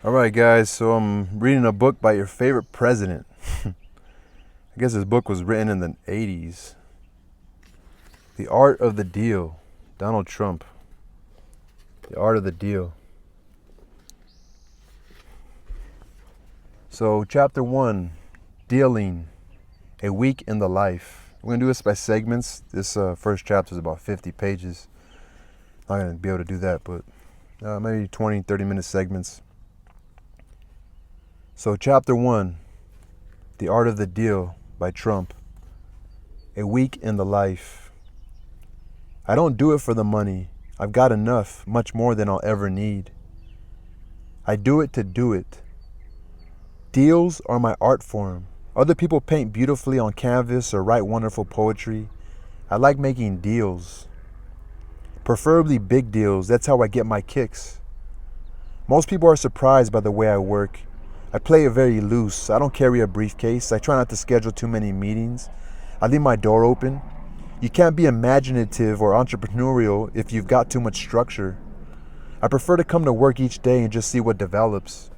All right, guys. So I'm reading a book by your favorite president. I guess this book was written in the 80s. The Art of the Deal. Donald Trump. The Art of the Deal. So, chapter 1, Dealing, a Week in the Life. We're going to do this by segments. This first chapter is about 50 pages. Not going to be able to do that, but maybe 20, 30-minute segments. So, chapter 1, The Art of the Deal by Trump. A week in the life. I don't do it for the money. I've got enough, much more than I'll ever need. I do it to do it. Deals are my art form. Other people paint beautifully on canvas or write wonderful poetry. I like making deals. Preferably big deals. That's how I get my kicks. Most people are surprised by the way I work. I play it very loose. I don't carry a briefcase. I try not to schedule too many meetings. I leave my door open. You can't be imaginative or entrepreneurial if you've got too much structure. I prefer to come to work each day and just see what develops.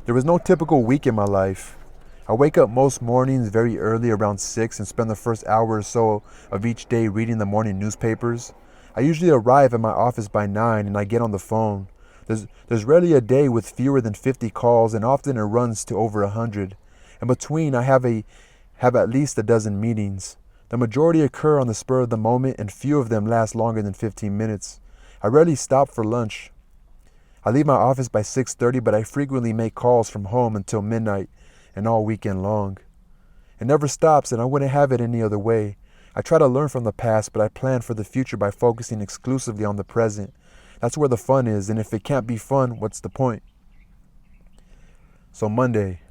There was no typical week in my life. I wake up most mornings very early, around 6, and spend the first hour or so of each day reading the morning newspapers. I usually arrive at my office by 9 and I get on the phone. There's rarely a day with fewer than 50 calls, and often it runs to over 100. In between, I have at least a dozen meetings. The majority occur on the spur of the moment, and few of them last longer than 15 minutes. I rarely stop for lunch. I leave my office by 6:30, but I frequently make calls from home until midnight and all weekend long. It never stops, and I wouldn't have it any other way. I try to learn from the past, but I plan for the future by focusing exclusively on the present. That's where the fun is, and if it can't be fun, what's the point? So Monday,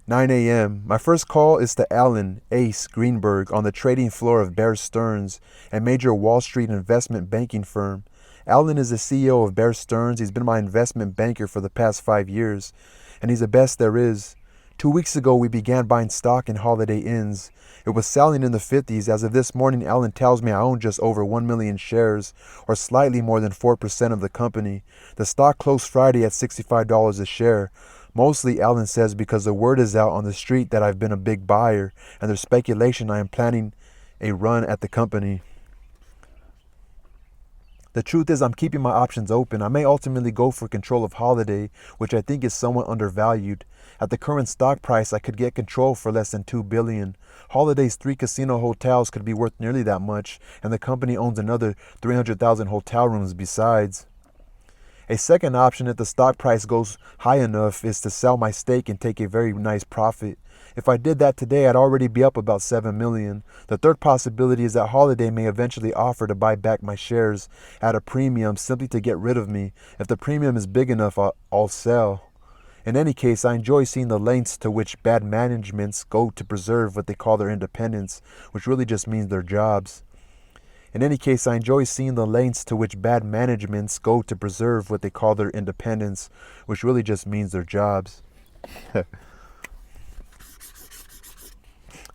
9 a.m. My first call is to Alan Ace Greenberg on the trading floor of Bear Stearns, a major Wall Street investment banking firm. Alan is the CEO of Bear Stearns. He's been my investment banker for the past 5 years, and he's the best there is. 2 weeks ago, we began buying stock in Holiday Inns. It was selling in the 50s. As of this morning, Alan tells me I own just over 1 million shares, or slightly more than 4% of the company. The stock closed Friday at $65 a share. Mostly, Alan says, because the word is out on the street that I've been a big buyer, and there's speculation I am planning a run at the company. The truth is, I'm keeping my options open. I may ultimately go for control of Holiday, which I think is somewhat undervalued. At the current stock price, I could get control for less than $2 billion. Holiday's 3 casino hotels could be worth nearly that much, and the company owns another 300,000 hotel rooms besides. A second option, if the stock price goes high enough, is to sell my stake and take a very nice profit. If I did that today, I'd already be up about $7 million. The third possibility is that Holiday may eventually offer to buy back my shares at a premium simply to get rid of me. If the premium is big enough, I'll sell. In any case, I enjoy seeing the lengths to which bad managements go to preserve what they call their independence, which really just means their jobs. In any case, I enjoy seeing the lengths to which bad managements go to preserve what they call their independence, which really just means their jobs.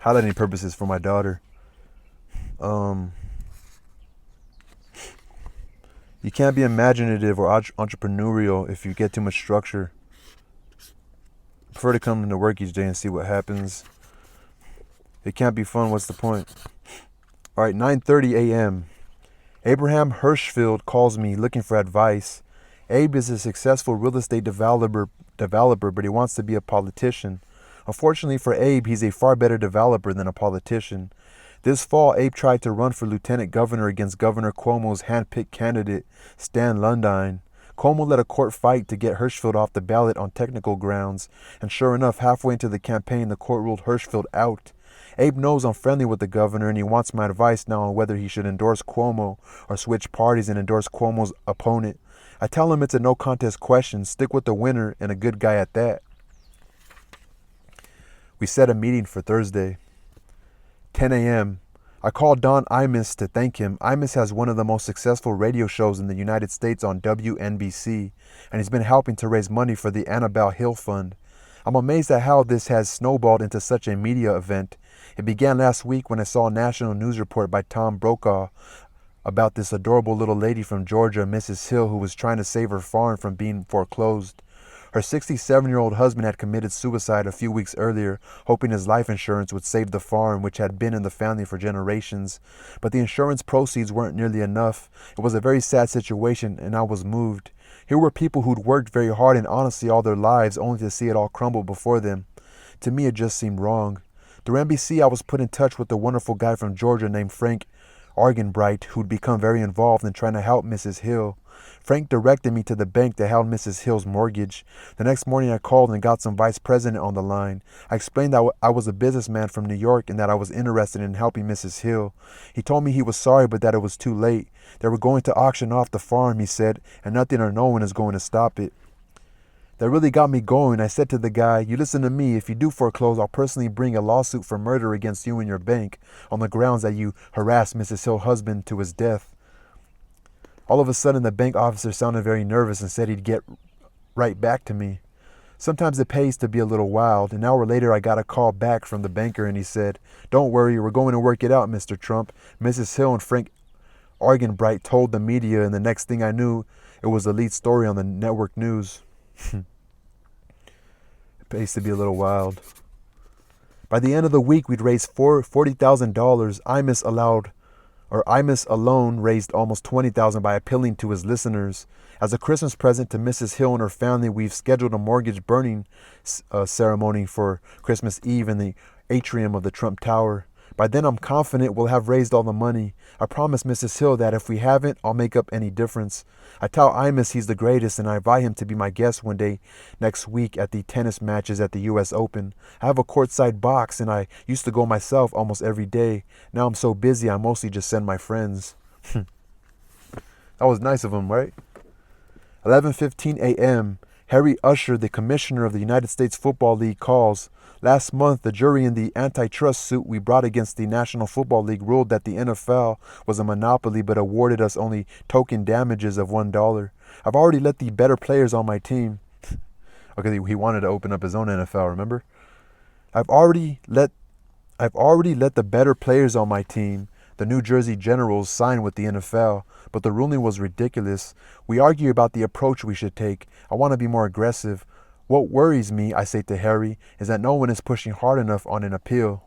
Highlighting purposes for my daughter. You can't be imaginative or entrepreneurial if you get too much structure. I prefer to come into work each day and see what happens. It can't be fun, what's the point? All right, 9:30 a.m. Abraham Hirschfield calls me looking for advice. Abe is a successful real estate developer, but he wants to be a politician. Unfortunately for Abe, he's a far better developer than a politician. This fall, Abe tried to run for lieutenant governor against Governor Cuomo's hand-picked candidate, Stan Lundine. Cuomo led a court fight to get Hirschfield off the ballot on technical grounds, and sure enough, halfway into the campaign, the court ruled Hirschfield out. Abe knows I'm friendly with the governor, and he wants my advice now on whether he should endorse Cuomo or switch parties and endorse Cuomo's opponent. I tell him it's a no-contest question, stick with the winner, and a good guy at that. We set a meeting for Thursday. 10 a.m. I called Don Imus to thank him. Imus has one of the most successful radio shows in the United States on WNBC, and he's been helping to raise money for the Annabelle Hill Fund. I'm amazed at how this has snowballed into such a media event. It began last week when I saw a national news report by Tom Brokaw about this adorable little lady from Georgia, Mrs. Hill, who was trying to save her farm from being foreclosed. Her 67-year-old husband had committed suicide a few weeks earlier, hoping his life insurance would save the farm, which had been in the family for generations. But the insurance proceeds weren't nearly enough. It was a very sad situation, and I was moved. Here were people who'd worked very hard and honestly all their lives, only to see it all crumble before them. To me, it just seemed wrong. Through NBC, I was put in touch with a wonderful guy from Georgia named Frank Argenbright, who'd become very involved in trying to help Mrs. Hill. Frank directed me to the bank that held Mrs. Hill's mortgage. The next morning I called and got some vice president on the line. I explained that I was a businessman from New York and that I was interested in helping Mrs. Hill. He told me he was sorry but that it was too late. They were going to auction off the farm, he said, and nothing or no one is going to stop it. That really got me going. I said to the guy, "You listen to me, if you do foreclose, I'll personally bring a lawsuit for murder against you and your bank on the grounds that you harassed Mrs. Hill's husband to his death." All of a sudden, the bank officer sounded very nervous and said he'd get right back to me. Sometimes it pays to be a little wild. An hour later, I got a call back from the banker and he said, "Don't worry, we're going to work it out, Mr. Trump." Mrs. Hill and Frank Argenbright told the media, and the next thing I knew, it was the lead story on the network news. It pays to be a little wild. By the end of the week, we'd raised $40,000. Imus alone raised almost $20,000 by appealing to his listeners. As a Christmas present to Mrs. Hill and her family, we've scheduled a mortgage burning ceremony for Christmas Eve in the atrium of the Trump Tower. By then, I'm confident we'll have raised all the money. I promise Mrs. Hill that if we haven't, I'll make up any difference. I tell Imus he's the greatest, and I invite him to be my guest one day next week at the tennis matches at the U.S. Open. I have a courtside box, and I used to go myself almost every day. Now I'm so busy, I mostly just send my friends. That was nice of him, right? 11:15 a.m. Harry Usher, the commissioner of the United States Football League, calls. Last month, the jury in the antitrust suit we brought against the National Football League ruled that the NFL was a monopoly but awarded us only token damages of $1. I've already let the better players on my team. Okay, he wanted to open up his own NFL, remember? I've already let the better players on my team, the New Jersey Generals, sign with the NFL, but the ruling was ridiculous. We argue about the approach we should take. I want to be more aggressive. What worries me, I say to Harry, is that no one is pushing hard enough on an appeal.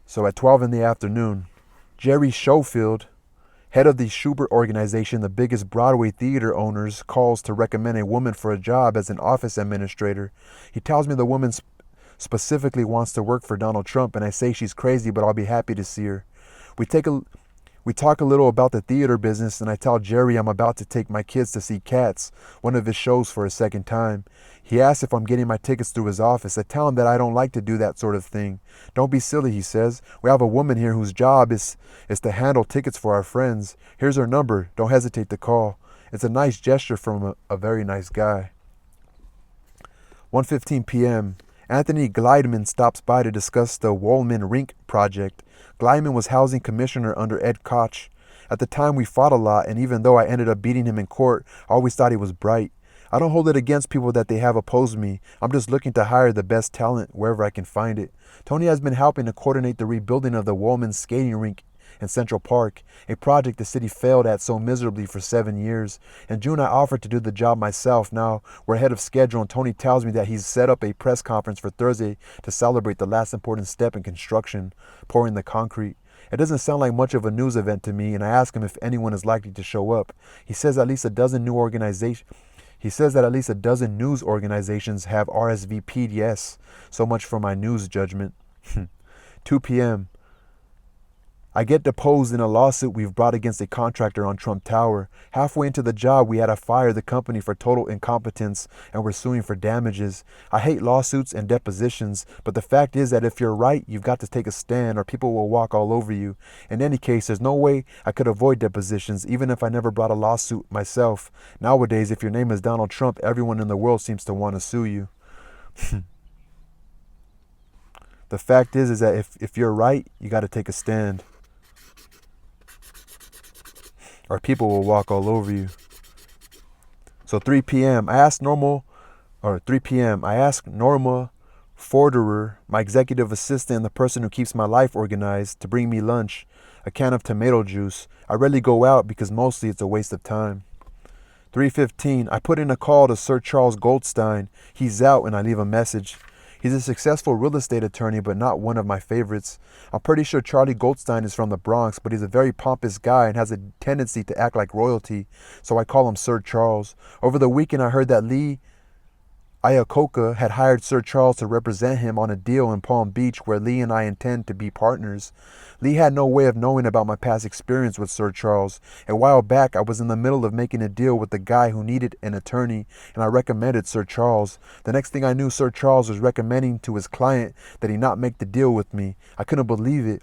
So at 12 in the afternoon, Jerry Schofield, head of the Schubert Organization, the biggest Broadway theater owners, calls to recommend a woman for a job as an office administrator. He tells me the woman specifically wants to work for Donald Trump, and I say she's crazy, but I'll be happy to see her. We talk a little about the theater business, and I tell Jerry I'm about to take my kids to see Cats, one of his shows, for a second time. He asks if I'm getting my tickets through his office. I tell him that I don't like to do that sort of thing. "Don't be silly," he says. "We have a woman here whose job is to handle tickets for our friends. Here's her number. Don't hesitate to call." It's a nice gesture from a very nice guy. 1:15 p.m. Anthony Glideman stops by to discuss the Wollman Rink project. Glideman was housing commissioner under Ed Koch. At the time, we fought a lot, and even though I ended up beating him in court, I always thought he was bright. I don't hold it against people that they have opposed me. I'm just looking to hire the best talent wherever I can find it. Tony has been helping to coordinate the rebuilding of the Wollman skating rink in Central Park, a project the city failed at so miserably for 7 years. In June, I offered to do the job myself. Now we're ahead of schedule, and Tony tells me that he's set up a press conference for Thursday to celebrate the last important step in construction, pouring the concrete. It doesn't sound like much of a news event to me, and I ask him if anyone is likely to show up. He says at least a dozen news organizations have RSVP'd yes. So much for my news judgment. 2 p.m. I get deposed in a lawsuit we've brought against a contractor on Trump Tower. Halfway into the job, we had to fire the company for total incompetence, and we're suing for damages. I hate lawsuits and depositions, but the fact is that if you're right, you've got to take a stand or people will walk all over you. In any case, there's no way I could avoid depositions, even if I never brought a lawsuit myself. Nowadays, if your name is Donald Trump, everyone in the world seems to want to sue you. The fact is that if you're right, you got to take a stand, or people will walk all over you. So 3 p.m. I asked Norma Forderer, my executive assistant and the person who keeps my life organized, to bring me lunch, a can of tomato juice. I rarely go out because mostly it's a waste of time. 3:15, I put in a call to Sir Charles Goldstein. He's out, and I leave a message. He's a successful real estate attorney, but not one of my favorites. I'm pretty sure Charlie Goldstein is from the Bronx, but he's a very pompous guy and has a tendency to act like royalty, so I call him Sir Charles. Over the weekend, I heard that Lee Iacocca had hired Sir Charles to represent him on a deal in Palm Beach where Lee and I intend to be partners. Lee had no way of knowing about my past experience with Sir Charles. A while back, I was in the middle of making a deal with the guy who needed an attorney, and I recommended Sir Charles. The next thing I knew, Sir Charles was recommending to his client that he not make the deal with me. I couldn't believe it.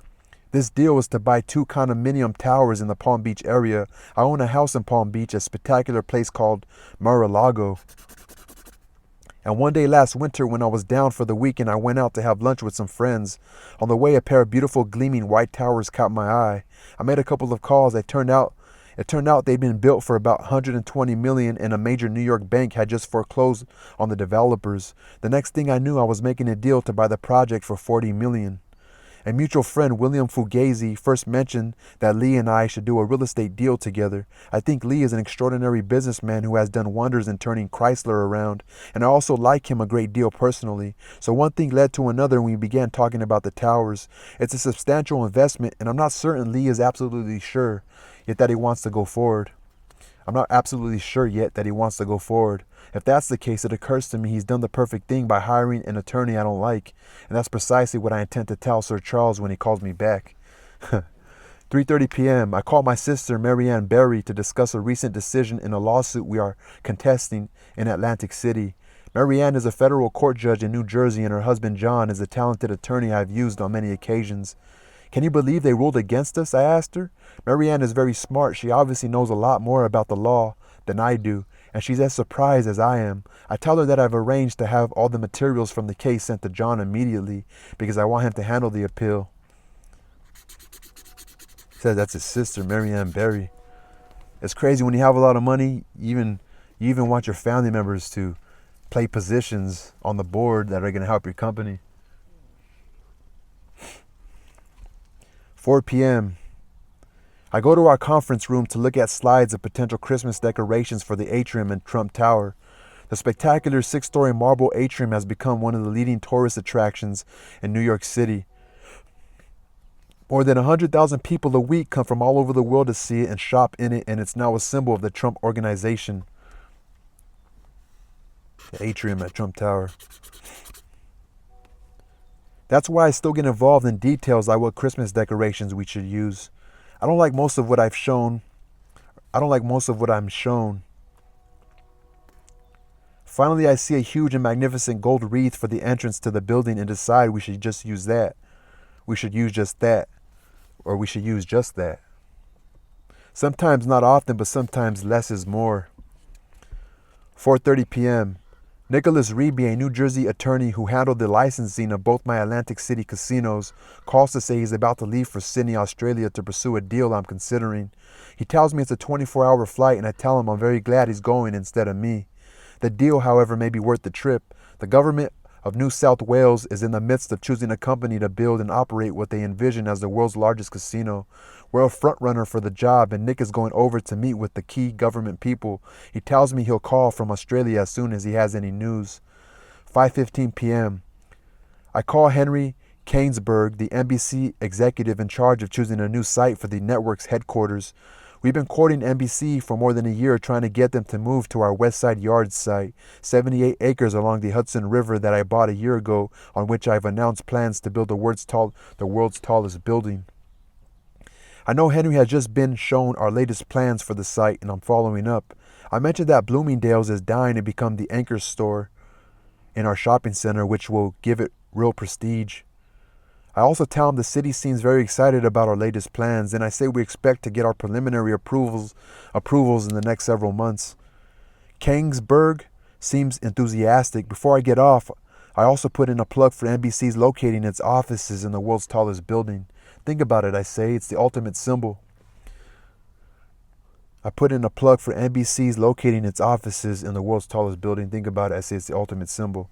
This deal was to buy 2 condominium towers in the Palm Beach area. I own a house in Palm Beach, a spectacular place called Mar-a-Lago. And one day last winter, when I was down for the weekend, I went out to have lunch with some friends. On the way, a pair of beautiful gleaming white towers caught my eye. I made a couple of calls. It turned out they'd been built for about $120 million, and a major New York bank had just foreclosed on the developers. The next thing I knew, I was making a deal to buy the project for $40 million. A mutual friend, William Fugazi, first mentioned that Lee and I should do a real estate deal together. I think Lee is an extraordinary businessman who has done wonders in turning Chrysler around, and I also like him a great deal personally. So one thing led to another when we began talking about the towers. It's a substantial investment, and I'm not certain Lee is absolutely sure yet that he wants to go forward. If that's the case, it occurs to me he's done the perfect thing by hiring an attorney I don't like, and that's precisely what I intend to tell Sir Charles when he calls me back. 3:30 p.m. I call my sister, Marianne Berry, to discuss a recent decision in a lawsuit we are contesting in Atlantic City. Marianne is a federal court judge in New Jersey, and her husband, John, is a talented attorney I've used on many occasions. Can you believe they ruled against us? I asked her. Marianne is very smart. She obviously knows a lot more about the law than I do, and she's as surprised as I am. I tell her that I've arranged to have all the materials from the case sent to John immediately because I want him to handle the appeal. Says that's his sister, Marianne Berry. It's crazy when you have a lot of money, you even want your family members to play positions on the board that are going to help your company. 4 p.m. I go to our conference room to look at slides of potential Christmas decorations for the atrium in Trump Tower. The spectacular 6-story marble atrium has become one of the leading tourist attractions in New York City. More than 100,000 people a week come from all over the world to see it and shop in it, and it's now a symbol of the Trump organization. The atrium at Trump Tower. That's why I still get involved in details like what Christmas decorations we should use. I don't like most of what I'm shown. Finally, I see a huge and magnificent gold wreath for the entrance to the building and decide we should just use that. We should use just that. Or we should use just that. Sometimes, not often, but sometimes less is more. 4:30 p.m. Nicholas Reeby, a New Jersey attorney who handled the licensing of both my Atlantic City casinos, calls to say he's about to leave for Sydney, Australia to pursue a deal I'm considering. He tells me it's a 24-hour flight, and I tell him I'm very glad he's going instead of me. The deal, however, may be worth the trip. The government of New South Wales is in the midst of choosing a company to build and operate what they envision as the world's largest casino. We're a front runner for the job, and Nick is going over to meet with the key government people. He tells me he'll call from Australia as soon as he has any news. 5:15 p.m. I call Henry Kainsberg, the NBC executive in charge of choosing a new site for the network's headquarters. We've been courting NBC for more than a year, trying to get them to move to our West Side Yards site, 78 acres along the Hudson River that I bought a year ago, on which I've announced plans to build the world's tallest building. I know Henry has just been shown our latest plans for the site, and I'm following up. I mentioned that Bloomingdale's is dying to become the anchor store in our shopping center, which will give it real prestige. I also tell him the city seems very excited about our latest plans, and I say we expect to get our preliminary approvals in the next several months. Kainsberg seems enthusiastic. Before I get off, I also put in a plug for NBC's locating its offices in the world's tallest building. Think about it, I say. It's the ultimate symbol. I put in a plug for NBC's locating its offices in the world's tallest building. Think about it, I say. It's the ultimate symbol.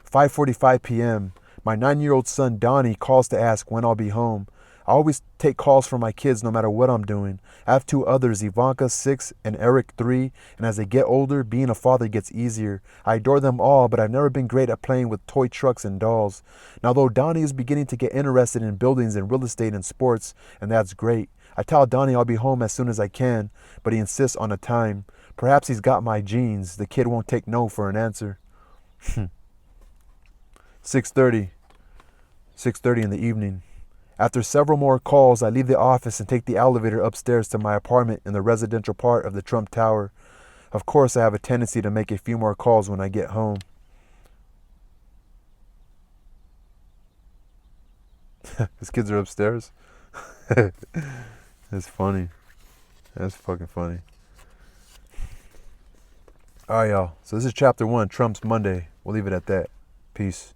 5:45 p.m. My 9-year-old son, Donnie, calls to ask when I'll be home. always take calls from my kids no matter what I'm doing. I have two others, Ivanka, 6, and Eric, 3, and as they get older, being a father gets easier. I adore them all, but I've never been great at playing with toy trucks and dolls. Now, though Donnie is beginning to get interested in buildings and real estate and sports, and that's great. I tell Donnie I'll be home as soon as I can, but he insists on a time. Perhaps he's got my genes. The kid won't take no for an answer. 6:30. 6:30 in the evening. After several more calls, I leave the office and take the elevator upstairs to my apartment in the residential part of the Trump Tower. Of course, I have a tendency to make a few more calls when I get home. His kids are upstairs. That's funny. That's fucking funny. All right, y'all. So this is chapter 1, Trump's Monday. We'll leave it at that. Peace.